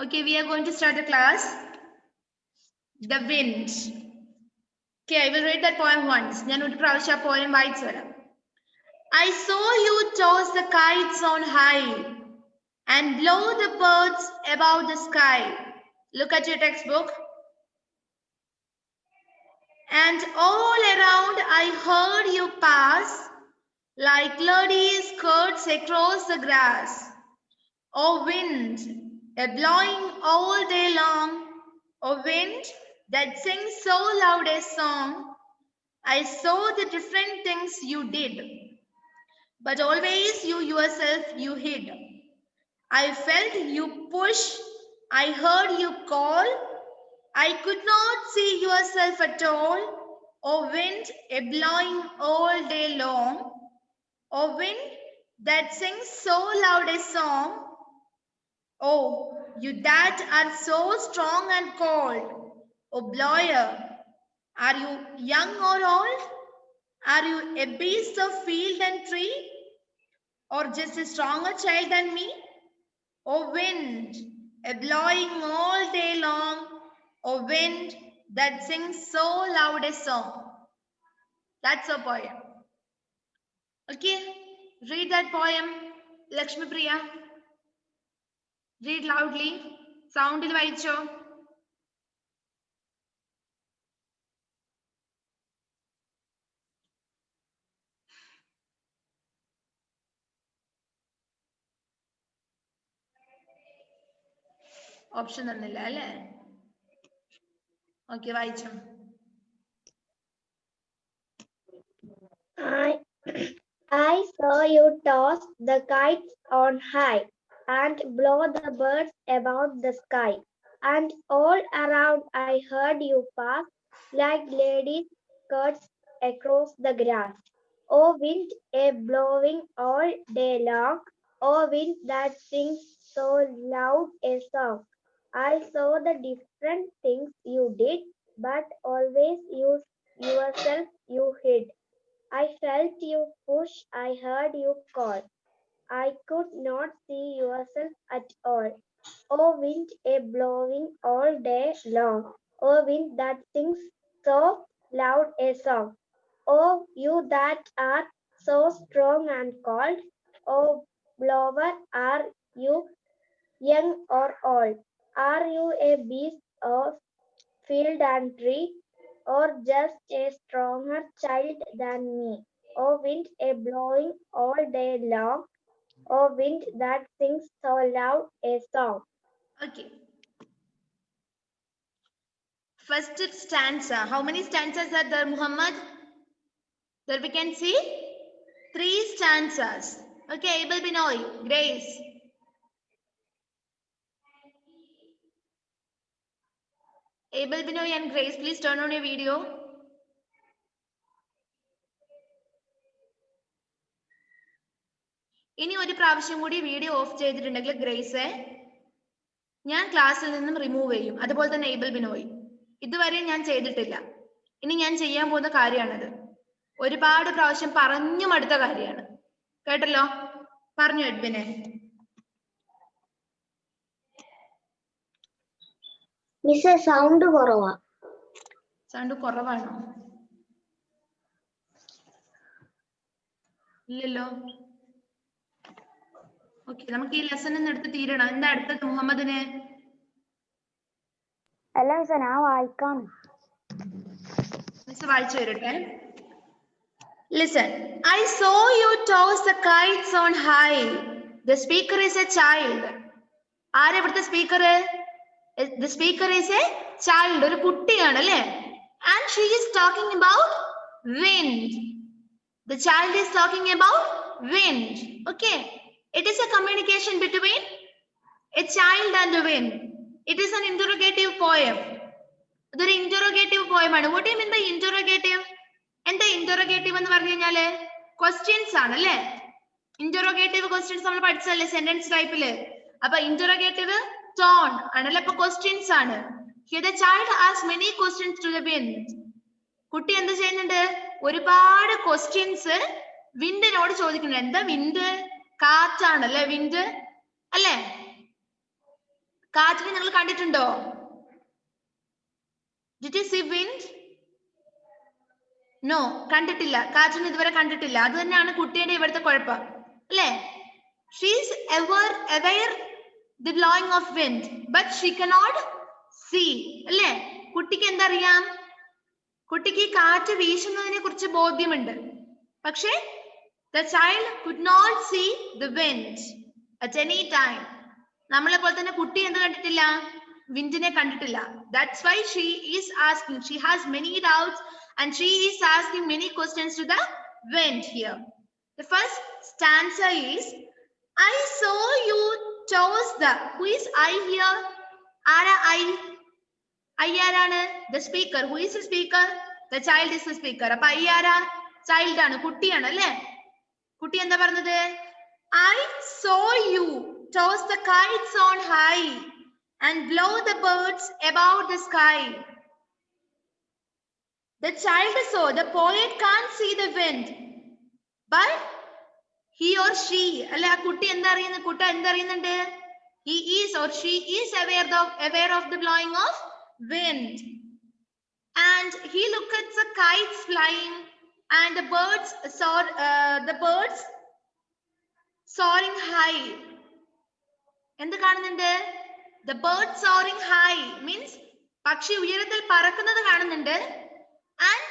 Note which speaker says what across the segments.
Speaker 1: Okay, we are going to start the class. The Wind. Okay, I will read that poem once. Poem I saw you toss the kites on high and blow the birds about the sky. Look at your textbook. And all around I heard you pass like ladies' skirts across the grass. O wind, a blowing all day long, O wind that sings so loud a song, I saw the different things you did, but always you yourself you hid. I felt you push, I heard you call, I could not see yourself at all. O wind, a blowing all day long, O wind that sings so loud a song, oh, you that are so strong and cold. Oh, blower, are you young or old? Are you a beast of field and tree? Or just a stronger child than me? Oh, wind, a blowing all day long. Oh, wind that sings so loud a song. That's a poem. Okay, read that poem, Lakshmi Priya. Read loudly. Sound il vaicho. Option തന്നില്ല അല്ലേ? Okay, വായിച്ചോ.
Speaker 2: I saw you toss the kites on high and blow the birds about the sky. And all around I heard you pass like ladies' skirts across the grass. O wind, a blowing all day long, O wind that sings so loud a song. I saw the different things you did, but always yourself you hid. I felt you push, I heard you call. I could not see yourself at all. O wind, a blowing all day long. O wind that sings so loud a song. O you that are so strong and cold. O blower, are you young or old? Are you a beast of field and tree, or just a stronger child than me? O wind, a blowing all day long, O wind that sings so loud a song.
Speaker 1: Okay. First stanza. How many stanzas are there, Muhammad? There we can see 3 stanzas. Okay, Abel Binoy, Grace. Abel Binoy and Grace, please turn on your video. ഇനി ഒരു പ്രാവശ്യം കൂടി video of ചെയ്തിട്ടുണ്ടെങ്കിൽ grace ഞാൻ ക്ലാസ്സിൽ നിന്നും remove ചെയ്യും. അതുപോലെ തന്നെ ഏബിൾ ബിനോയ്. ഇതുവരെ ഞാൻ ചെയ്തിട്ടില്ല. ഇനി ഞാൻ ചെയ്യാൻ പോകുന്ന കാര്യമാണത്. ഒരുപാട് പ്രാവശ്യം പറഞ്ഞു മടുത്ത കാര്യമാണ്. കേട്ടല്ലോ? പറഞ്ഞു എഡ്വിനെ.
Speaker 2: മിസ്സേ സൗണ്ട് കുറവാ.
Speaker 1: സൗണ്ട് കുറവാണോ? ഇല്ലല്ലോ. ഓക്കെ, നമുക്ക് ഈ ലെസൺ എടുത്ത് തീരണം. എന്താ അടുത്തത് മുഹമ്മദിന്?
Speaker 2: അല്ല മിസ്സേ ഞാൻ വായിക്കാം.
Speaker 1: മിസ് വായിച്ചു വരട്ടെ. Listen, I saw you toss the kites on high. The speaker is a child. ആരാ ഇവിടുത്തെ speaker? The speaker is a child. ഒരു കുട്ടിയാണ് അല്ലേ? And she is talking about wind. The child is talking about wind. Okay. It is a communication between a child and the wind. It is an interrogative poem. ഇതൊരു interrogative poem ആണ്. What do you mean by interrogative? എന്താ interrogative എന്ന് പറഞ്ഞു കഴിഞ്ഞാല് questions ആണ് അല്ലേ? interrogative questions നമ്മൾ പഠിച്ചല്ലേ sentence ടൈപ്പില്. അപ്പൊ interrogative tone ആണല്ലേ, അപ്പൊ ക്വസ്റ്റ്യൻസ് ആണ്. Here the child asks many questions to the wind. കുട്ടി എന്ത് ചെയ്യുന്നുണ്ട്? ഒരുപാട് ക്വസ്റ്റ്യൻസ് വിൻഡിനോട് ചോദിക്കുന്നുണ്ട്. എന്താ വിൻഡ്? കാറ്റാണല്ലേ വിൻഡ് അല്ലേ? കാറ്റിനെ നിങ്ങൾ കണ്ടിട്ടുണ്ടോ? Did you see wind? No, കണ്ടിട്ടില്ല. കാറ്റിനെ ഇതുവരെ കണ്ടിട്ടില്ല. അത് തന്നെയാണ് കുട്ടിയുടെ ഇവിടുത്തെ കുഴപ്പം അല്ലേ? She is aware the blowing of wind, but she cannot see. അല്ലേ? കുട്ടിക്ക് എന്തറിയാം? കുട്ടിക്ക് കാറ്റ് വീശുന്നതിനെ കുറിച്ച് ബോധ്യമുണ്ട്. പക്ഷേ the child could not see the wind at any time. നമ്മളെ പോലെ തന്നെ കുട്ടി എന്ത് കണ്ടിട്ടില്ല? വിൻഡിനെ കണ്ടിട്ടില്ല. That's why she is asking. She has many doubts and she is asking many questions to the wind here. The first stanza is, I saw you toss the. Who is I here? Ara I. I ആരാണ്? The speaker. Who is the speaker? The child is the speaker. അപ്പൊ I ആരാ? Child ആണ്, കുട്ടിയാണ് അല്ലേ? കുട്ടി എന്താ പറഞ്ഞത്? I saw you toss the kites on high and blow the birds about the sky. The child saw. The poet can't see the wind, but he or she, അല്ലെ, ആ കുട്ടി എന്താ അറിയുന്നത്? കുട്ടി എന്താ അറിയുന്നുണ്ട്? He is or she is aware of the blowing of wind, and he looked at the kites flying and the birds soaring high. എന്ത് കാണുന്നുണ്ട്? The birds soaring high means പക്ഷി ഉയരത്തിൽ പറക്കുന്നത് കാണുന്നുണ്ട്. And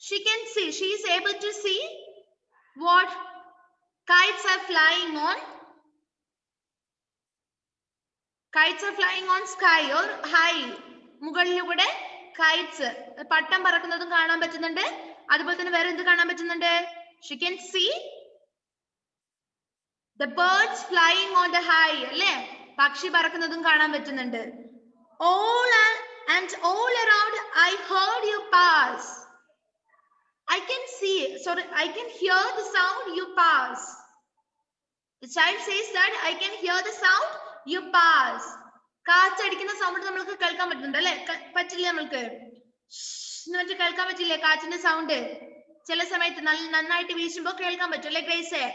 Speaker 1: she can see, she is able to see what kites are flying on. Kites are flying on sky or high. മുകളിലൂടെ kites പട്ടം പറക്കുന്നതും കാണാൻ പറ്റുന്നുണ്ട്. അതുപോലെ തന്നെ വേറെ എന്ത് കാണാൻ പറ്റുന്നുണ്ട്? She can see the birds flying on the high. അല്ലേ? പക്ഷി പറക്കുന്നതും കാണാൻ പറ്റുന്നുണ്ട്. All around I heard you pass. I can hear the sound you pass. The child says that I can hear the sound you pass. കാറ്റടിക്കുന്ന sound നമ്മൾക്ക് കേൾക്കാൻ പറ്റുന്നുണ്ട് അല്ലേ? പറ്റില്ല, നമ്മൾക്ക് കേൾക്കാൻ പറ്റില്ലേ കാറ്റിന്റെ സൗണ്ട്? ചില സമയത്ത് നന്നായിട്ട് വീശുമ്പോ കേൾക്കാൻ പറ്റും അല്ലേ ഗ്രേസേ?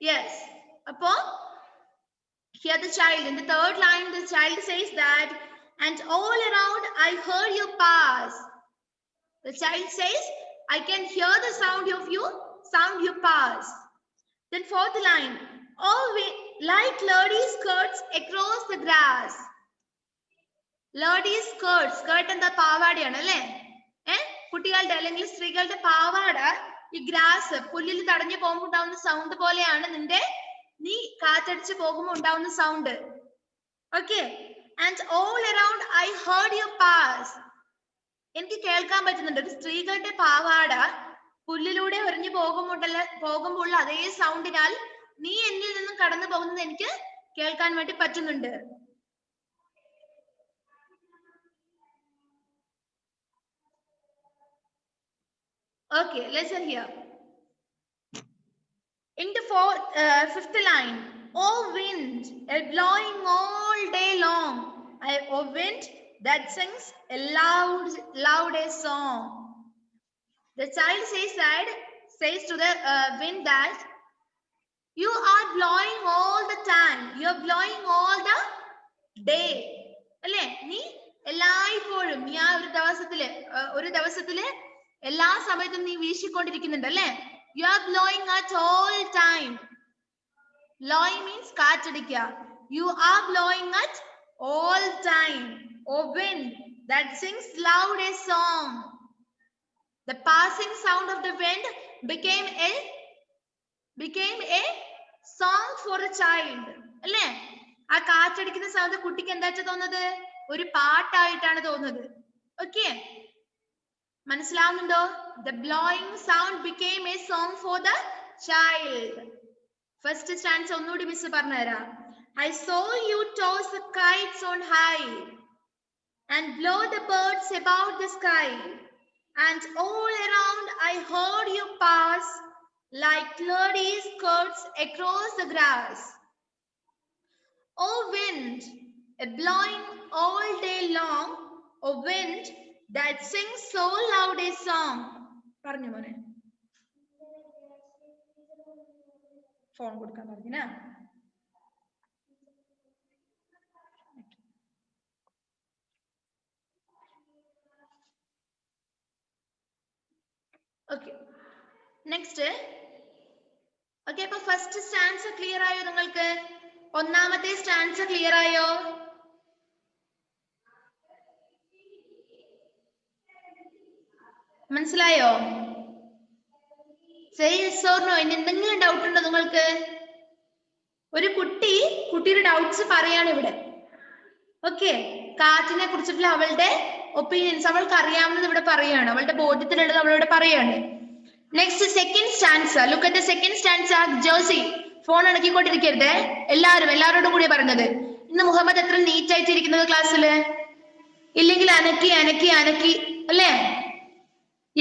Speaker 1: Yes. അപ്പോ here the child, in the third line, the child says that, and all around I heard you pass. The child says, I can hear the sound you pass. Then fourth line, oh, like ladies' skirts across the grass. Ladies' skirts, skirt എന്താ? പാവാടയാണ് അല്ലേ? കുട്ടികളുടെ അല്ലെങ്കിൽ സ്ത്രീകളുടെ പാവാട ഈ grass പുല്ലിൽ തടഞ്ഞു പോകുമ്പോൾ ഉണ്ടാവുന്ന സൗണ്ട് പോലെയാണ് നീ കാറ്റടിച്ച് പോകുമ്പോൾ ഉണ്ടാവുന്ന sound. Okay. And all around I heard you pass. എനിക്ക് കേൾക്കാൻ പറ്റുന്നുണ്ട് ഒരു സ്ത്രീകളുടെ പാവാട പുല്ലിലൂടെ ഒരിഞ്ഞു പോകുമ്പോൾ അതേ സൗണ്ടിനാൽ നീ എന്നിൽ നിന്നും കടന്നു പോകുന്നത് എനിക്ക് കേൾക്കാൻ വേണ്ടി പറ്റുന്നുണ്ട്. Okay, listen here. In the fifth line, oh wind, blowing all day long. Oh wind that sings a loud song. The child says to the wind that you are blowing all the time. You are blowing all the day. അല്ലേ? നീ എല്ലായ്പ്പോഴും നീ ആ ഒരു ദിവസത്തില് എല്ലാ സമയത്തും നീ വീശിക്കൊണ്ടിരിക്കുന്നുണ്ട് അല്ലേ? You are blowing at all time. Blowing means കാറ്റടിക്കുക. You are blowing at all time. Oh wind that sings loud a song. The passing sound of the wind became a song for a child. അല്ലേ? ആ കാറ്റടിക്കുന്ന sound കുട്ടിക്ക് എന്താ തോന്നുന്നത്? ഒരു പാട്ടായിട്ടാണ് തോന്നുന്നത്. Okay, മനസ്സിലാവുന്നുണ്ടോ? The blowing sound became a song for the child. First stanza ഒന്നുകൂടി miss പറഞ്ഞുതരാം. I saw you toss the kites on high and blow the birds about the sky, and all around I heard you pass like ladies' skirts across the grass. Oh wind, blowing all day long, oh wind that sings so loud a song. പറഞ്ഞു മോനെ. Phone കൊടുക്കാൻ പറഞ്ഞാ. Okay. Next. Okay, appo first stanza clear ആയോ നിങ്ങൾക്ക്? ഒന്നാമത്തെ stanza clear ആയോ? മനസ്സിലായോ? Say yes or no. ഇനി എന്തെങ്കിലും ഡൗട്ട് ഉണ്ടോ നിങ്ങൾക്ക്? ഒരു കുട്ടിയുടെ ഡൗട്ട്സ് പറയാണ് ഇവിടെ. ഓക്കെ, കാറ്റിനെ കുറിച്ചിട്ടുള്ള അവളുടെ ഒപ്പീനിയൻസ് അവൾക്ക് അറിയാവുന്നത് ഇവിടെ പറയാണ്, അവളുടെ ബോധ്യത്തിലുള്ളത് അവളോട് പറയാണ്. Next second stanza. Look at the second stanza. Josy phone അടക്കിക്കൊണ്ടിരിക്കരുത്. എല്ലാവരോടും കൂടി പറഞ്ഞത്. ഇന്ന് മുഹമ്മദ് എത്ര നീറ്റ് ആയിട്ടിരിക്കുന്നത് ക്ലാസ്സില്, ഇല്ലെങ്കിൽ അനക്കി അല്ലേ?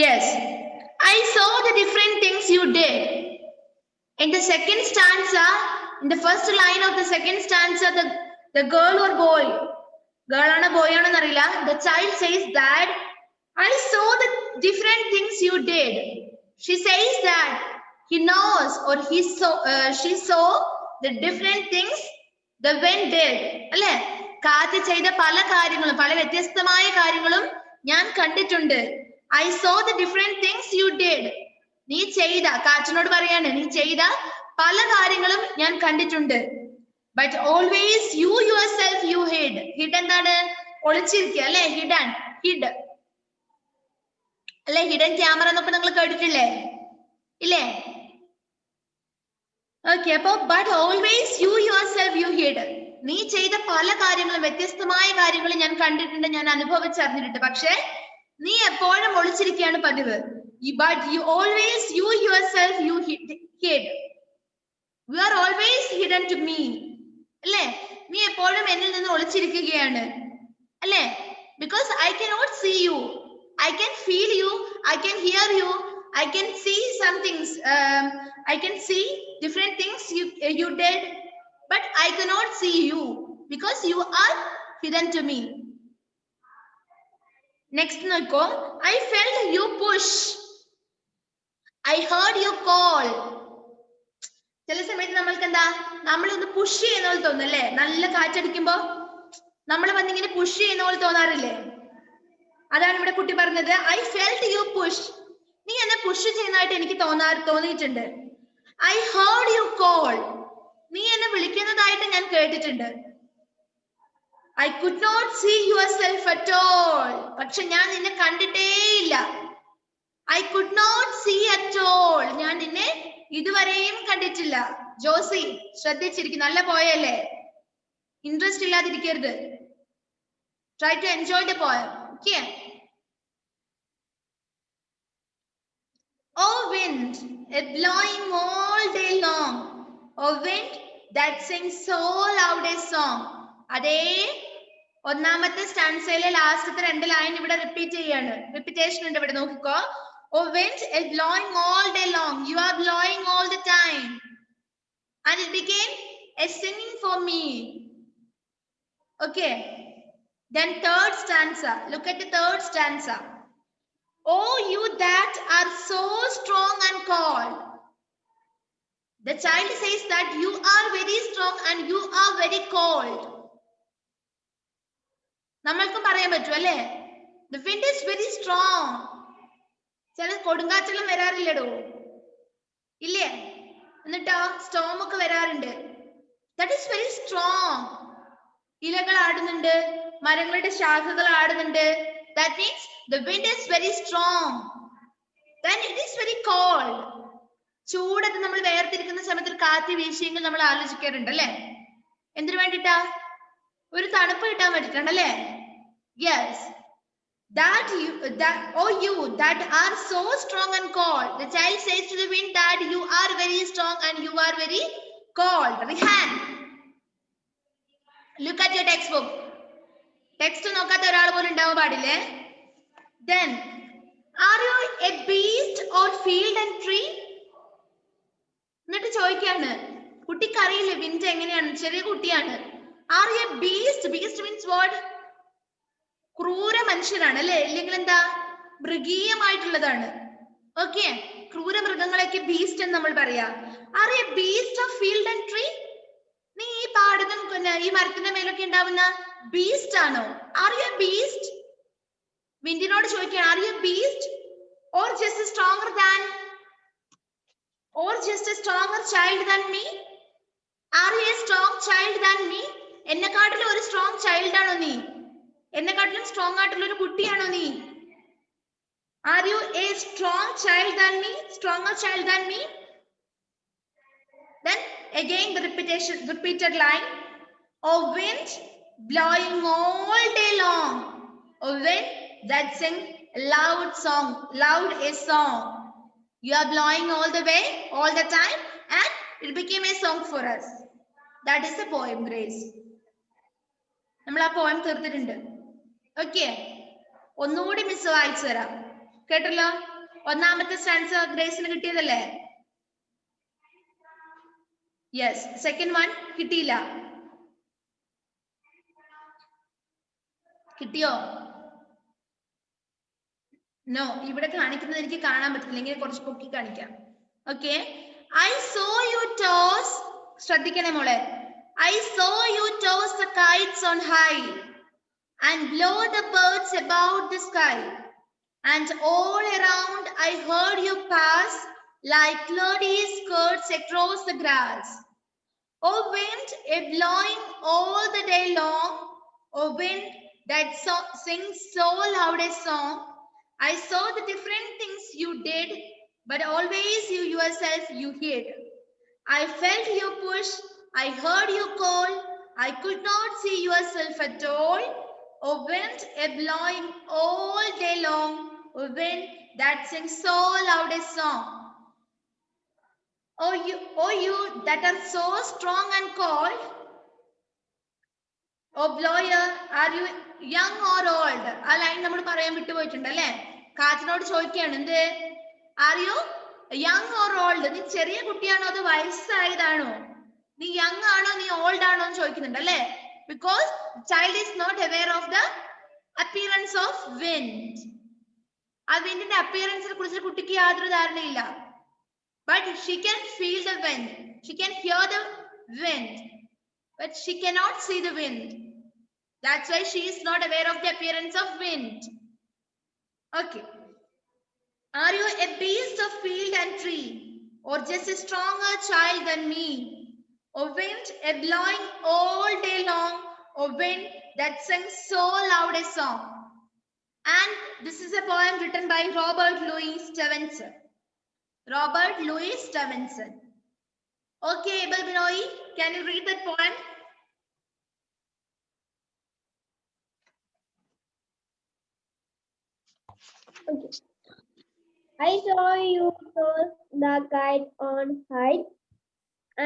Speaker 1: Yes. I saw the different things you did. In the second stanza, in the first line of the second stanza, the girl or boy, girl or boy or narilla, the child says that I saw the different things you did. She says that he knows or she saw the different things the wind did. അല്ലേ? കാറ്റ് ചെയ്ത പല കാര്യങ്ങളും, പല വ്യത്യസ്തമായ കാര്യങ്ങളും ഞാൻ കണ്ടിട്ടുണ്ട്. I saw the different things you did. നീ ചെയ്ത, കാറ്റിനോട് പറയാണ്, നീ ചെയ്ത പല കാര്യങ്ങളും ഞാൻ കണ്ടിട്ടുണ്ട്. But always you yourself you hid. Hid എന്താണ്? ഒളിച്ചിരിക്കുക അല്ലെ? hid അല്ലെ? ഹിഡൻ ക്യാമറ എന്നൊക്കെ നിങ്ങൾ കേട്ടിട്ടില്ലേ? ഇല്ലേ? ഓക്കെ, അപ്പൊ but always you yourself you hid. നീ ചെയ്ത പല കാര്യങ്ങളും, വ്യത്യസ്തമായ കാര്യങ്ങളും ഞാൻ കണ്ടിട്ടുണ്ട്, ഞാൻ അനുഭവിച്ചറിഞ്ഞിട്ടുണ്ട്. പക്ഷെ നീ എപ്പോഴും ഒളിച്ചിരിക്കുകയാണ് പതിവ്. But you always you yourself you hid. You are always hidden to me. അല്ലേ? നീ എപ്പോഴും എന്നിൽ നിന്ന് ഒളിച്ചിരിക്കുകയാണ് അല്ലേ? Because I cannot see you, I can feel you, I can hear you, I can see some things, I can see different things you did, but I cannot see you because you are hidden to me. Next നോക്കോ. I felt you push, I heard you call. ചില സമയത്ത് നമ്മൾക്ക് എന്താ, നമ്മളൊന്ന് push ചെയ്യുന്ന പോലെ തോന്നുന്നല്ലേ? നല്ല കാറ്റടിക്കുമ്പോ നമ്മൾ വന്നിങ്ങനെ പുഷ് ചെയ്യുന്ന പോലെ തോന്നാറില്ലേ? അതാണ് ഇവിടെ കുട്ടി പറഞ്ഞത്. I felt you push. നീ എന്നെ പുഷ് ചെയ്യുന്നതായിട്ട് എനിക്ക് തോന്നിയിട്ടുണ്ട്. I heard you call. നീ എന്നെ വിളിക്കുന്നതായിട്ട് ഞാൻ കേട്ടിട്ടുണ്ട്. I could not see yourself at all. പക്ഷെ ഞാൻ നിന്നെ കണ്ടിട്ടേയില്ല. I could not see at all. ഞാൻ നിന്നെ ഇതുവരെയും കണ്ടിട്ടില്ല. ജോസി ശ്രദ്ധിച്ചിരിക്കും, നല്ല പോയല്ലേ? Interest ഇല്ലാതിരിക്കരുത്. Try to enjoy the poem. Okay. Oh wind, a blowing all day long. Oh wind that sings so loud a song. അതേ ഒന്നാമത്തെ സ്റ്റാൻസയിലെ ലാസ്റ്റത്തെ രണ്ട് ലൈൻ ഇവിടെ റിപ്പീറ്റ് ചെയ്യാണ്. റിപ്പീറ്റേഷൻ ഉണ്ട് ഇവിടെ, നോക്കിക്കോ. Oh wind, a blowing all day long. You are blowing all the time. And it became a singing for me. Okay. Then third stanza. Look at the third stanza. Oh, you that are so strong and cold. The child says that you are very strong and you are very cold. നമ്മൾക്കും പറയാൻ പറ്റും അല്ലേ? The wind is very strong. ചില കൊടുങ്കാറ്റെല്ലാം വരാറില്ലടോ, ഇല്ലേ? എന്നിട്ടോ Storm ഒക്കെ വരാറുണ്ട്. That is very strong. ഇലകൾ ആടുന്നുണ്ട്, മരങ്ങളുടെ ശാഖകൾ ആടുന്നുണ്ട്. That means the wind is very strong. Then it is very cold. ചൂടത്ത് നമ്മൾ വേർതിരിക്കുന്ന സമയത്ത് കാറ്റ് വീശിയെങ്കിൽ നമ്മൾ ആലോചിക്കാറുണ്ട് അല്ലേ? എന്തിനു വേണ്ടിട്ടാ? ഒരു തണുപ്പ് കിട്ടാൻ വേണ്ടിട്ടാണല്ലേ? Yes. You that are so strong and cold. The child says to the wind that you are very strong and you are very cold. Rihan, look at your textbook. Text നോക്കാത്ത ഒരാൾ പോലും ഉണ്ടാവാൻ പാടില്ലേ? Then, are you a beast or field and tree? എന്നിട്ട് ചോദിക്കാണ്, കുട്ടിക്ക് അറിയില്ലേ wind എങ്ങനെയാണ്, ചെറിയ കുട്ടിയാണ്. Are you a beast? Beast means what? ക്രൂര മനുഷ്യനാണ് അല്ലെ? ഇല്ലെങ്കിൽ എന്താ, മൃഗീയമായിട്ടുള്ളതാണ്. ഓക്കെ, ക്രൂര മൃഗങ്ങളൊക്കെ ബീസ്റ്റ് എന്ന് നമ്മൾ പറയാ. Are you a beast of field and tree? നീ ഈ പാടത്തും ഈ മരത്തിന്റെ മേലൊക്കെ ഉണ്ടാവുന്ന ബീസ്റ്റ് ആണോ? Are you a beast? വിൻഡിനോട് ചോദിക്കുകയാണ്, Are you a beast? or just a stronger than, or just a stronger child than me? Are you a strong child than me? എന്നെക്കാട്ടിലും ഒരു strong child ആണോ നീ? എന്നെക്കാട്ടിലും strong ആയിട്ടുള്ള ഒരു കുട്ടിയാണോ നീ? Are you a strong child than me? Stronger child than me? Then again the repeated line. O wind blowing all day long. O wind that sing loud song, loud a song. You are blowing all the way, all the time, and it became a song for us. That is a poem, Grace. നമ്മൾ ആ poem തീർത്തിട്ടുണ്ട്. Okay. ഒന്നുകൂടി miss വായിച്ചു തരാം. കേട്ടല്ലോ? ഒന്നാമത്തെ stanza ഗ്രേസിന് കിട്ടിയതല്ലേ? Yes. Second one കിട്ടിയില്ല. കിട്ടിയോ? No. ഇവിടെ കാണിക്കുന്നത് എനിക്ക് കാണാൻ പറ്റില്ല. ഇങ്ങനെ കുറച്ച് പൊക്കി കാണിക്കാം. Okay. I saw you toss. ശ്രദ്ധിക്കണേ മോളെ. I saw you toss the kites on high and blow the birds about the sky. And all around I heard you pass like cloudy skirts across the grass. O wind, a blowing all the day long, O wind that sings so loud a song. I saw the different things you did, but always you yourself you hid. I felt you push, I heard you call, I could not see yourself at all. O wind, a blowing all day long, O wind that sings so loud a song. Oh you that are so strong and cold. Oh blower, are you young or old? ആ line നമ്മൾ പറയാൻ വിട്ടുപോയിട്ടുണ്ട് അല്ലേ? കാറ്റിനോട് ചോദിക്കുകയാണ് എന്ത്? Are you young or old? നീ ചെറിയ കുട്ടിയാണോ അതോ വയസ്സായതാണോ? നീ യങ് ആണോ നീ ഓൾഡ് ആണോ എന്ന് ചോദിക്കുന്നുണ്ട് അല്ലേ? Because child is not aware of the appearance of wind. ആ വിൻഡിന്റെ അപ്പിയറൻസിനെ കുറിച്ച് കുട്ടിക്ക് യാതൊരു ധാരണയില്ല. But she can feel the wind. She can hear the wind. But she cannot see the wind. That's why she is not aware of the appearance of wind. Okay. Are you a beast of field and tree? Or just a stronger child than me? O wind, a blowing all day long. O wind that sings so loud a song. And this is a poem written by Robert Louis Stevenson. Robert Louis Stevenson. Okay, Abel Binoy, can you read that poem?
Speaker 2: Okay. I saw you toss the kite on high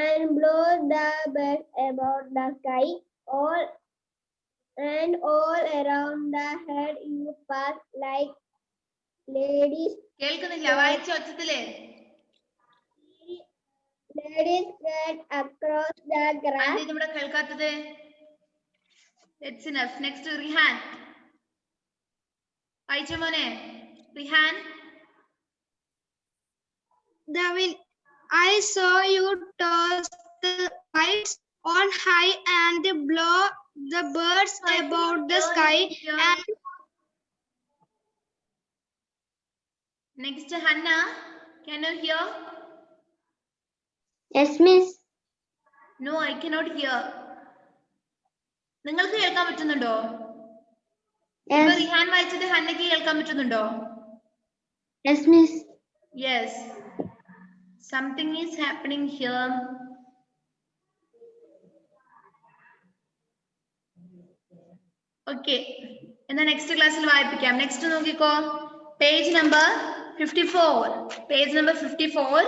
Speaker 2: and blow the birds about the sky. All around the head you pass like ladies.
Speaker 1: കേൾക്കുന്നില്ല വായിച്ച ഒച്ചത്തിലേ.
Speaker 2: Ladies skirt across the grass.
Speaker 1: ഇവിടെ കേൾക്കാത്തത്? That's enough. Next Rihan. വായിച്ച മോനെ Rihan.
Speaker 2: The wind. I saw you toss the kites on high and blow the birds about the sky. And
Speaker 1: next Hannah, can you hear?
Speaker 2: yes, miss.
Speaker 1: No, I cannot hear. നിങ്ങൾക്ക് കേൾക്കാൻ പറ്റുന്നുണ്ടോ?
Speaker 2: Yes.
Speaker 1: Rihan വായിച്ചത് ഹന്നയ്ക്ക് കേൾക്കാൻ പറ്റുന്നുണ്ടോ?
Speaker 2: Yes, miss.
Speaker 1: Yes. Something is happening here. Okay. എന്നാ next ക്ലാസ്സിൽ വായിപ്പിക്കാം. Next നോക്കിക്കോ. Page number 54. Page number 54.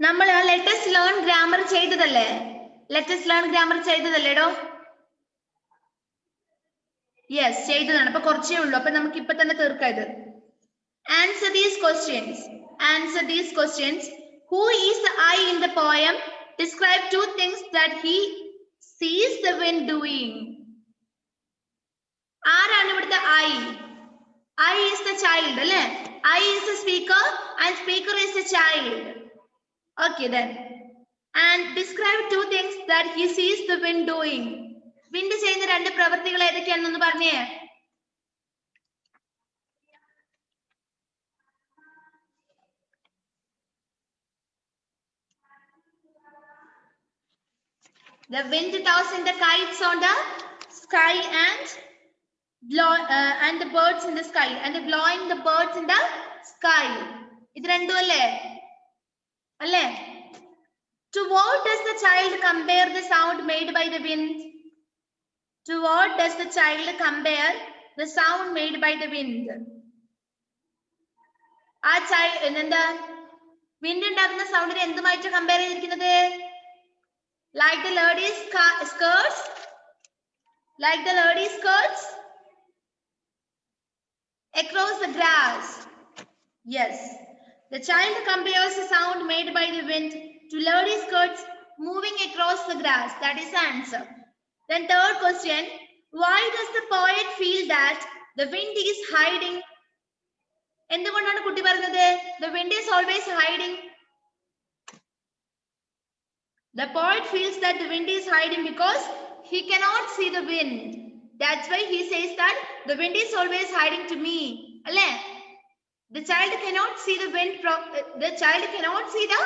Speaker 1: നമ്മൾ ലെറ്റസ് ലേൺ ഗ്രാമർ ചെയ്തതല്ലേ? ലെറ്റസ് ലേൺ ഗ്രാമർ ചെയ്തതല്ലേടോ? യെസ് ചെയ്തതാണ്. അപ്പൊ കുറച്ചേ ഉള്ളൂ. അപ്പൊ നമുക്ക് ഇപ്പൊ തന്നെ തീർക്കാം ഇത്. Answer these questions. Answer these questions. Who is the I in the poem? Describe two things that he sees the wind doing. ആരാണ് ഇവിടുത്തെ I? I is the child അല്ലേ? I is the speaker and speaker is the child. Okay then. And describe two things that he sees the wind doing. Wind ചെയ്യുന്ന രണ്ട് പ്രവൃത്തികൾ ഏതൊക്കെയാണെന്നൊന്ന് പറഞ്ഞേ. The wind tossing the kites on the sky and the birds in the sky and blowing the birds in the sky. ഇത് രണ്ടും അല്ലേ? അല്ലേ? To what does the child compare the sound made by the wind? To what does the child compare the sound made by the wind? ആ എന്താ wind ഉണ്ടാക്കുന്ന സൗണ്ടിനെ എന്തുമായിട്ട് compare ചെയ്തിരിക്കുന്നത്? Like the lady's skirts? Like the lady's skirts across the grass. Yes. The child compares the sound made by the wind to lady's skirts moving across the grass. That is the answer. Then third question. Why does the poet feel that the wind is hiding? എന്തുകൊണ്ടാണ് കുട്ടി പറഞ്ഞത് the wind is always hiding? The poet feels that the wind is hiding because he cannot see the wind. That's why he says that the wind is always hiding to me. Alle? The child cannot see the wind. The child cannot see the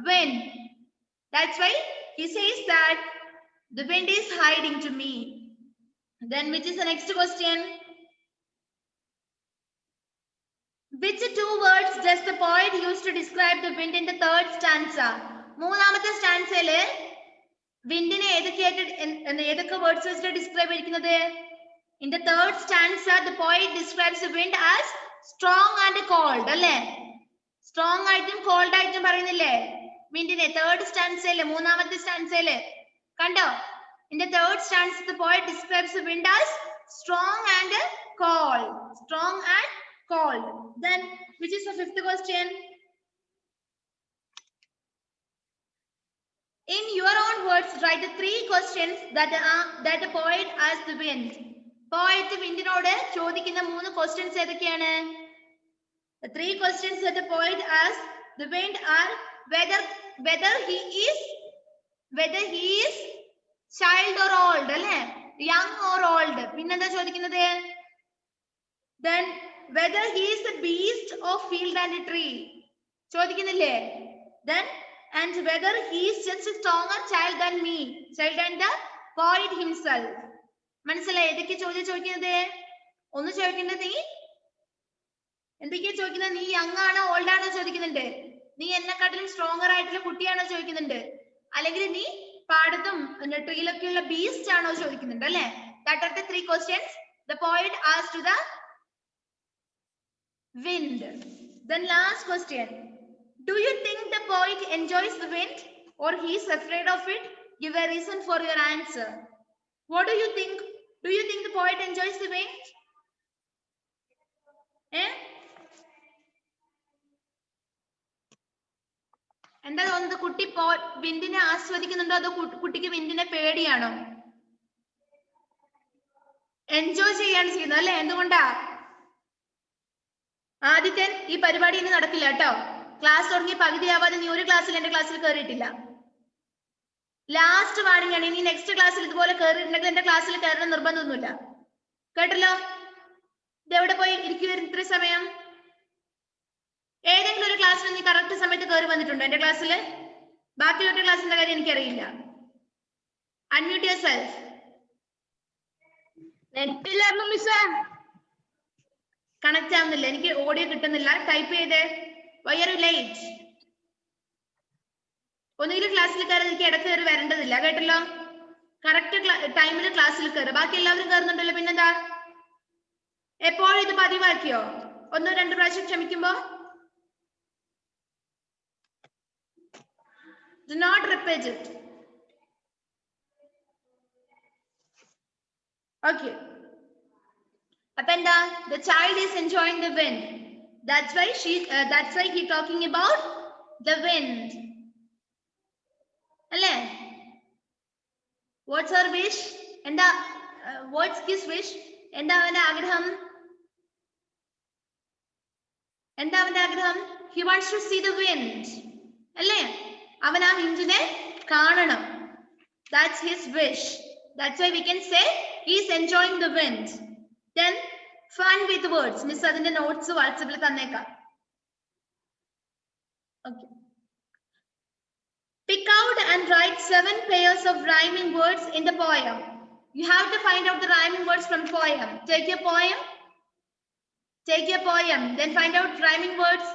Speaker 1: wind. That's why he says that the wind is hiding to me. Then which is the next question? Which two words does the poet use to describe the wind in the third stanza? മൂന്നാമത്തെ സ്റ്റാൻസയില് വിൻഡിനെ ഏതൊക്കെ words വെച്ചിട്ട് describe ചെയ്തിരിക്കുന്നത്? In the third stanza, the poet describes the wind as strong and cold. അല്ലേ? Strong ആയിട്ടും called ആയിട്ടും പറയുന്നില്ലേ വിൻഡിനെ? Third സ്റ്റാൻസയില്, മൂന്നാമത്തെ സ്റ്റാൻസയില് കണ്ടോ? In the third stanza, the poet describes the wind as strong and cold. Strong and cold. Then, which is the fifth question? In your own words, write the three questions that the poet asks the wind. Poet വിൻഡിനോട് ചോദിക്കുന്ന മൂന്ന് questions ഏതൊക്കെയാണ്? The three questions that the poet asks the wind are whether he is child or old, അല്ലേ? Young or old. പിന്നെന്താ ചോദിക്കുന്നത്? Then whether he is the beast of field and tree. ചോദിക്കുന്നില്ലേ? Then and whether he is just a stronger child than me, child and the poet himself. മനസ്സിലായി ഏതൊക്കെ ചോദിക്കുന്നത്? ഒന്ന് ചോദിക്കേണ്ടത് നീ എന്തൊക്കെയാ ചോദിക്കുന്നത്? നീ യങ് ആണോ ഓൾഡ് ആണോ ചോദിക്കുന്നുണ്ട്? നീ എന്നെക്കാട്ടിലും സ്ട്രോങ്ങർ ആയിട്ടുള്ള കുട്ടിയാണോ ചോദിക്കുന്നുണ്ട്? അല്ലെങ്കിൽ നീ പാടത്തും ട്രീയിലൊക്കെയുള്ള ബീസ്റ്റ് ആണോ ചോദിക്കുന്നുണ്ട്? അല്ലെ? That are the three questions the poet asked to the wind. Then last question. Do you think the poet enjoys the wind or he is afraid of it? Give a reason for your answer. What do you think? Do you think the poet enjoys the wind? എന്താ തോന്നുന്നത്? കുട്ടി വിൻഡിനെ ആസ്വദിക്കുന്നുണ്ടോ അതോ കുട്ടിക്ക് വിൻഡിനെ പേടിയാണോ? Enjoy ചെയ്യാണ് ചെയ്യുന്നത് അല്ലെ? എന്തുകൊണ്ടാ? ആദിത്യൻ, ഈ പരിപാടി ഇനി നടക്കില്ല കേട്ടോ. ക്ലാസ് തുടങ്ങി പകുതിയാവാതെ നീ ഒരു ക്ലാസ്സിൽ എന്റെ ക്ലാസ്സിൽ കയറിയിട്ടില്ല. ലാസ്റ്റ് വാണിംഗ് ആണ്. ഇനി നെക്സ്റ്റ് ക്ലാസ്സിൽ ഇതുപോലെ കയറിയിട്ടുണ്ടെങ്കിൽ എന്റെ ക്ലാസ്സിൽ കയറണം നിർബന്ധമൊന്നുമില്ല. കേട്ടല്ലോ? ഇതെവിടെ പോയി ഇരിക്കുവായിരുന്നു ഇത്ര സമയം? ഏതെങ്കിലും ഒരു ക്ലാസ്സിൽ നീ കറക്റ്റ് സമയത്ത് കയറി വന്നിട്ടുണ്ടോ എന്റെ ക്ലാസ്സിൽ? ബാക്കിയുള്ള ക്ലാസ്സിന്റെ കാര്യം എനിക്കറിയില്ല. Unmute your self. നെറ്റില്ലായിരുന്നു മിസ്സേ. കണക്ട് ആവുന്നില്ല, എനിക്ക് ഓഡിയോ കിട്ടുന്നില്ല. ടൈപ്പ് ചെയ്തേ. Why are you late? ഒന്നുകിൽ ക്ലാസ്സിൽ കയറി എനിക്ക് ഇടയ്ക്ക് കയറി വരേണ്ടതില്ല. കേട്ടല്ലോ? കറക്റ്റ് ടൈമിൽ ക്ലാസ്സിൽ കയറി. ബാക്കി എല്ലാവരും കയറുന്നുണ്ടല്ലോ. പിന്നെന്താ? എപ്പോഴും ഇത് പതിവാക്കിയോ? ഒന്നോ രണ്ടു പ്രാവശ്യം ക്ഷമിക്കുമ്പോ do not repeat it. Okay. Appa enda? The child is enjoying the wind. That's why he talking about the wind. Alle? What's her wish? Enda what's his wish? Enda avante aagraham? Enda avante aagraham? He wants to see the wind. Alle? അവൻ ആ വിൻഡിനെ കാണണം. That's his wish. That's why we can say he is enjoying the wind. Then fun with words. Miss adinte notes WhatsApp il thanneka. Okay. Pick out and write 7 pairs of rhyming words in the poem. You have to find out the rhyming words from poem. Take your poem. Then find out rhyming words.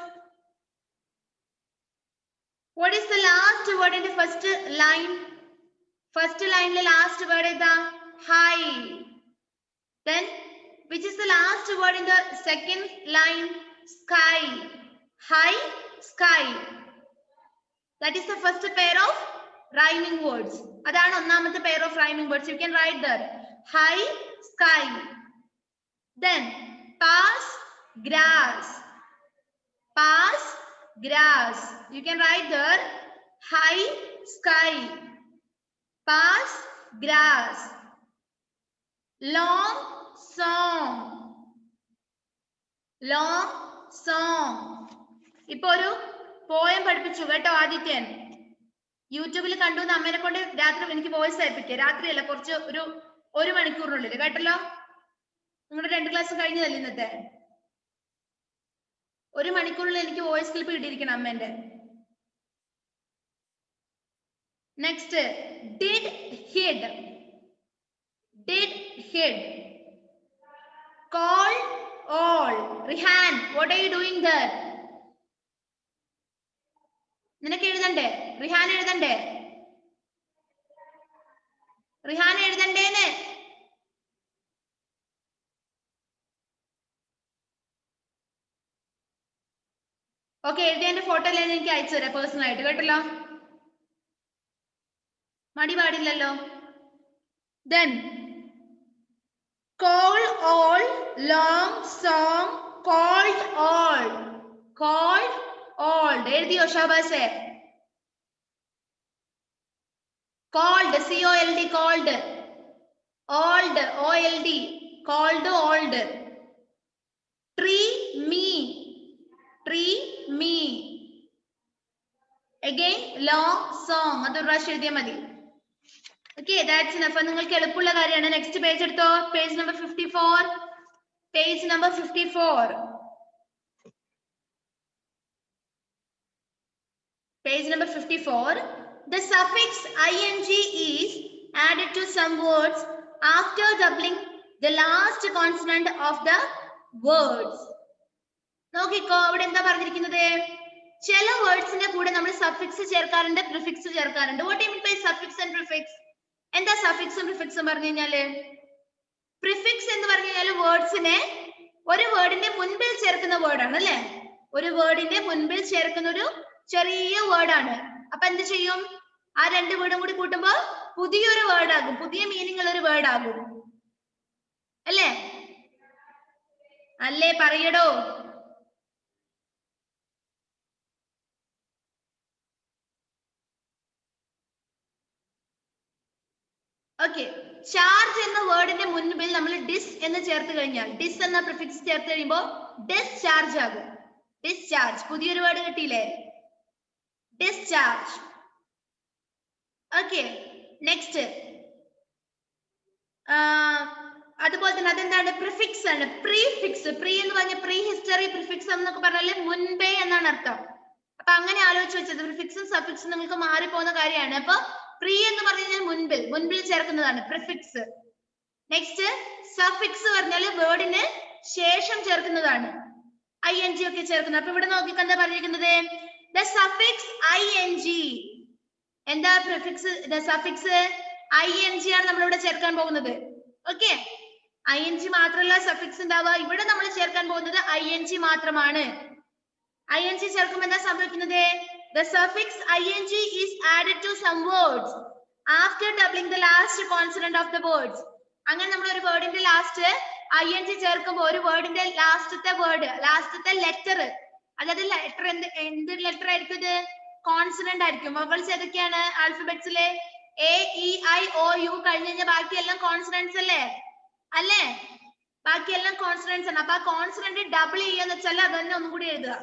Speaker 1: What is the last word in the first line? First line the last word is the high. Then which is the last word in the second line? Sky. High, sky. That is the first pair of rhyming words. Adana onnamate pair of rhyming words. You can write there. High, sky. Then pass, grass. Pass, grass. You can write there. High, sky. Pass, grass. Long song. Long song. ഇപ്പോ ഒരു poem പഠിപ്പിച്ചു കേട്ടോ ആദിത്യൻ. യൂട്യൂബിൽ കണ്ടു അമ്മേനെ കൊണ്ട് രാത്രി എനിക്ക് വോയിസ് അയപ്പിക്കുക. രാത്രിയല്ല, കുറച്ച് ഒരു മണിക്കൂറിനുള്ളിൽ കേട്ടല്ലോ. നിങ്ങളുടെ 2 ക്ലാസ് കഴിഞ്ഞതല്ലേ ഇന്നത്തെ? 1 മണിക്കൂറിനുള്ളിൽ എനിക്ക് വോയിസ് ക്ലിപ്പ് കിട്ടിയിരിക്കണം അമ്മേന്റെ. Next did ഹിഡ്. Did hid. Call all. Rihan, what are you doing there? നിനക്ക് എഴുതണ്ടേ? റിഹാൻ എഴുതണ്ടേ? റിഹാൻ എഴുതണ്ടേന്ന്. ഓക്കെ, എഴുതിയതിന്റെ ഫോട്ടോ അല്ലേ എനിക്ക് അയച്ചു തരാം പേഴ്സണൽ ആയിട്ട് കേട്ടല്ലോ. മടി പാടില്ലല്ലോ. Then call all, long song, called all. Called all. എഴുതിയോ ഷാബാസേ? Called, C-O-L-D, called. Old, O-L-D, called old. Tree, me. Tree, me. Again, long song. അത് പ്രാവശ്യം എഴുതിയാൽ മതി. Okay, that's enough. നിങ്ങൾക്ക് എളുപ്പമുള്ള കാര്യമാണ്. നെക്സ്റ്റ് പേജ് എടുത്തോ. Page number 54. Page number 54. Page number 54. The suffix ing is added to some words after doubling the last consonant of the words. നോക്കിക്കോ, അവിടെ എന്താ പറഞ്ഞിരിക്കുന്നത്? ചില വേർഡ്സിന്റെ കൂടെ നമ്മൾ സഫിക്സ് ചേർക്കാറുണ്ട്, പ്രിഫിക്സ് ചേർക്കാറുണ്ട്. What do you mean by suffix and prefix? എന്താ സഫിക്സും പ്രിഫിക്സും പറഞ്ഞു കഴിഞ്ഞാല്? പ്രിഫിക്സ് എന്ന് പറഞ്ഞു കഴിഞ്ഞാൽ വേർഡ്സിനെ ഒരു വേർഡിന്റെ മുൻപിൽ ചേർക്കുന്ന വേർഡാണ് അല്ലെ? ഒരു വേർഡിന്റെ മുൻപിൽ ചേർക്കുന്ന ഒരു ചെറിയ വേർഡാണ്. അപ്പൊ എന്ത് ചെയ്യും? ആ 2 വേർഡും കൂടി കൂട്ടുമ്പോ പുതിയൊരു വേർഡ് ആകും, പുതിയ മീനിങ് ഉള്ള ഒരു വേർഡ് ആകും അല്ലേ? അല്ലേ പറയടോ. ഓക്കെ, ചാർജ് എന്ന വേർഡിന്റെ മുൻപിൽ നമ്മൾ ഡിസ് എന്ന് ചേർത്ത് കഴിഞ്ഞാൽ, ഡിസ് എന്ന പ്രിഫിക്സ് ചേർത്ത് കഴിയുമ്പോൾ ഡിസ്ചാർജ് ആകും. ഡിസ്ചാർജ്, പുതിയൊരു വേർഡ് കിട്ടിയില്ലേ? ഡിസ്ചാർജ്. ഓക്കെ, നെക്സ്റ്റ് അതുപോലെ തന്നെ അതെന്താണ്? പ്രിഫിക്സ് ആണ്. പ്രീഫിക്സ്, പ്രീ എന്ന് പറഞ്ഞ പ്രീ ഹിസ്റ്ററി, പ്രിഫിക്സ് എന്നൊക്കെ പറഞ്ഞാല് മുൻപേ എന്നാണ് അർത്ഥം. അപ്പൊ അങ്ങനെ ആലോചിച്ച് വെച്ചത് പ്രിഫിക്സും സഫിക്സും നിങ്ങൾക്ക് മാറിപ്പോകുന്ന കാര്യമാണ്. അപ്പൊ പ്രീ എന്ന് പറഞ്ഞു കഴിഞ്ഞാൽ മുൻപിൽ ചേർക്കുന്നതാണ് പ്രിഫിക്സ്. നെക്സ്റ്റ് സഫിക്സ് പറഞ്ഞാല് വേർഡിന് ശേഷം ചേർക്കുന്നതാണ്, ing ഒക്കെ ചേർക്കുന്നത്. അപ്പൊ ഇവിടെ നോക്കിക്കോ എന്താ പറഞ്ഞിരിക്കുന്നത്? The suffix ing. എന്താ പ്രിഫിക്സ്? The suffix ing ആണ് നമ്മൾ ഇവിടെ ചേർക്കാൻ പോകുന്നത്. ഓക്കെ, ing മാത്രമല്ല സഫിക്സ് ഉണ്ടാവുക. ഇവിടെ നമ്മൾ ചേർക്കാൻ പോകുന്നത് ing മാത്രമാണ്. ing ചേർക്കുമ്പോൾ എന്താ സംഭവിക്കുന്നത്? The suffix ing is added to some words after doubling the last consonant of the words. അങ്ങനെ നമ്മൾ ഒരു വേർഡിന്റെ ലാസ്റ്റ് ing ചേർക്കുമ്പോൾ ഒരു വേർഡിന്റെ ലാസ്റ്റത്തെ വേർഡ്, ലാസ്റ്റത്തെ ലെറ്റർ, അതായത് ലെറ്റർ എന്ത് ലെറ്റർ ആയിരിക്കും? ഇത് കോൺസണന്റ് ആയിരിക്കും. വവൽസ് ഏതൊക്കെയാണ് ആൽഫബറ്റ്സിലെ? A, E, I, O, U കഴിഞ്ഞ് കഴിഞ്ഞാൽ ബാക്കിയെല്ലാം കോൺസണന്റ്സ് അല്ലേ? ബാക്കിയെല്ലാം കോൺസണന്റ്സ് ആണ്. അപ്പൊ ആ കോൺസണന്റ് ഡബിൾ ചെയ്യാന്ന് വെച്ചാൽ അതന്നെ ഒന്നും കൂടി എഴുതുക.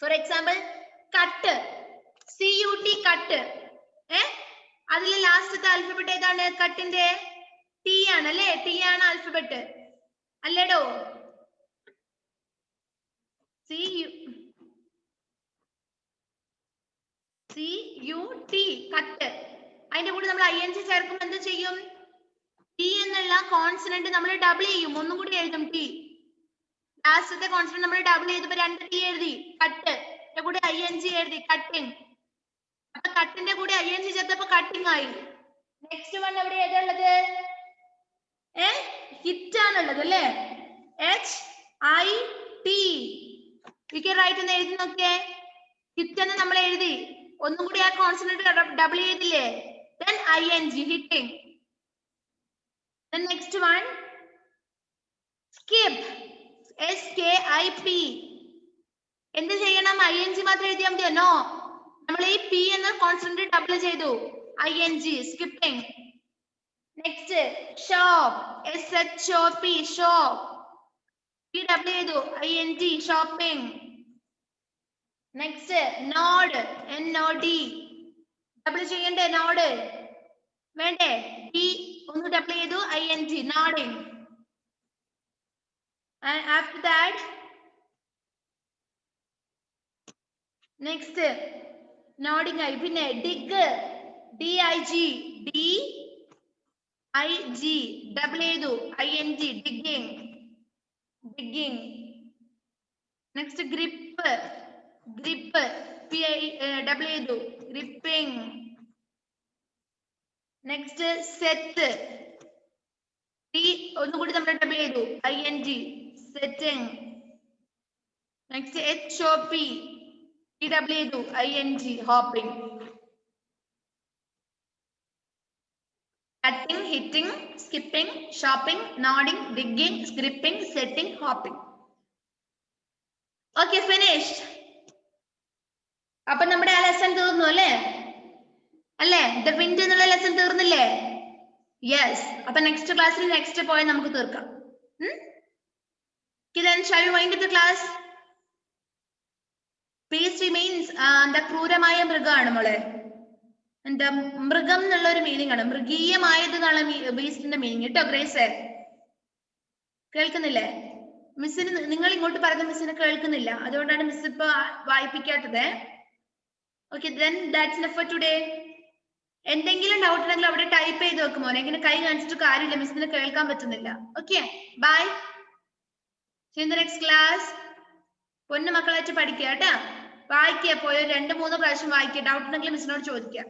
Speaker 1: For example cut, CUT cut. അതിലെ ലാസ്റ്റത്തെ ആൽഫബറ്റ് ഏതാണ്? കട്ടിന്റെ ടി ആണ് അല്ലേ? ടി ആണ് ആൽഫബറ്റ് അല്ലേടോ? CUT cut. അതിന്റെ കൂടെ നമ്മൾ ING ചേർക്കുമ്പോൾ എന്ത് ചെയ്യും? ടി എന്നുള്ള കോൺസണന്റ് നമ്മൾ ഡബിൾ ചെയ്യും. ഒന്നും കൂടി എഴുതും ടി. ലാസ്റ്റത്തെ കോൺസണന്റ് നമ്മൾ ഡബിൾ ചെയ്തപ്പോ 2 ടി എഴുതി കട്ട്. കൂടെ ING എഴുതി കട്ടിങ്. അപ്പൊ കട്ടിന്റെ കൂടെ ING ചേർത്തപ്പോ കട്ടിങ് ആയി. നെക്സ്റ്റ് വൺ എവിടെ ഏതാണുള്ളത്? ഹിറ്റ് ആണുള്ളത് അല്ലേ? HIT. റൈറ്റ് എന്ന് എഴുതി നോക്കിയേ. ഹിറ്റ് എന്ന് നമ്മൾ എഴുതി. ഒന്നും കൂടി ആ കോൺസണന്റ് ഡബിൾ ചെയ്തില്ലേ? then ING hitting. then next one skip. SKIP. എന്ത് ചെയ്യണം? ING മാത്രം എഴുതിയാൽ മതിയോ? നോ, നമ്മൾ ഈ P എന്ന കോൺസണന്റ് ഡബിൾ ചെയ്തു. ING skipping. next shop. SHOP shop. P double ചെയ്തു. ING shopping. next nod. NOD double ചെയ്യണ്ടേ? നോഡ് വേണ്ടേ? P ഒന്ന് ഡബിൾ ചെയ്തു. ING nodding. and after that next nodding ആയി. പിന്നെ dig. DIG ഡബിൾ ചെയ്തു. ING digging. next grip. Double ചെയ്തു. gripping. next set. T ഒന്നുകൂടി നമ്മൾ ഡബിൾ ചെയ്തു. ING setting. next HOP double ചെയ്തു. ING hopping. cutting, hitting, skipping, shopping, nodding, digging, gripping, setting, hopping. okay, finished. അപ്പൊ നമ്മുടെ ആ lesson തീർന്നു അല്ലേ? the wind എന്നുള്ള ലെസൺ തീർന്നില്ലേ? യെസ്. അപ്പൊ നെക്സ്റ്റ് ക്ലാസ്സിൽ നെക്സ്റ്റ് പോയിന്റ് നമുക്ക് തീർക്കാം. then shall we wind up the class? beast means എന്താ? ക്രൂരമായ മൃഗമാണ് മോളെ. എന്താ? മൃഗം എന്നുള്ള ഒരു മീനിങ് ആണ്. മൃഗീയമായത് എന്നാണ് ബീസ്റ്റിന്റെ മീനിങ് കേട്ടോ. ഗ്രേസ് കേൾക്കുന്നില്ലേ? മിസ്സിന് നിങ്ങൾ ഇങ്ങോട്ട് പറയുന്ന മിസ്സിന് കേൾക്കുന്നില്ല. അതുകൊണ്ടാണ് മിസ് ഇപ്പൊ വായിപ്പിക്കാത്തത്. okay, then that's enough for today. എന്തെങ്കിലും ഡൗട്ട് ഉണ്ടെങ്കിൽ അവിടെ ടൈപ്പ് ചെയ്ത് വെക്കും മോനെ. ഇങ്ങനെ കൈ കാണിച്ചിട്ട് കാര്യമില്ല, മിസ്സിന് കേൾക്കാൻ പറ്റുന്നില്ല. Okay, bye. see you in the next class. പൊന്നു മക്കളായിട്ട് പഠിക്കുക കേട്ടാ. വായിക്കുക. പോയി 2-3 പ്രാവശ്യം വായിക്കുക. ഡൗട്ട് ഉണ്ടെങ്കിൽ മിസ്സിനോട് ചോദിക്കുക.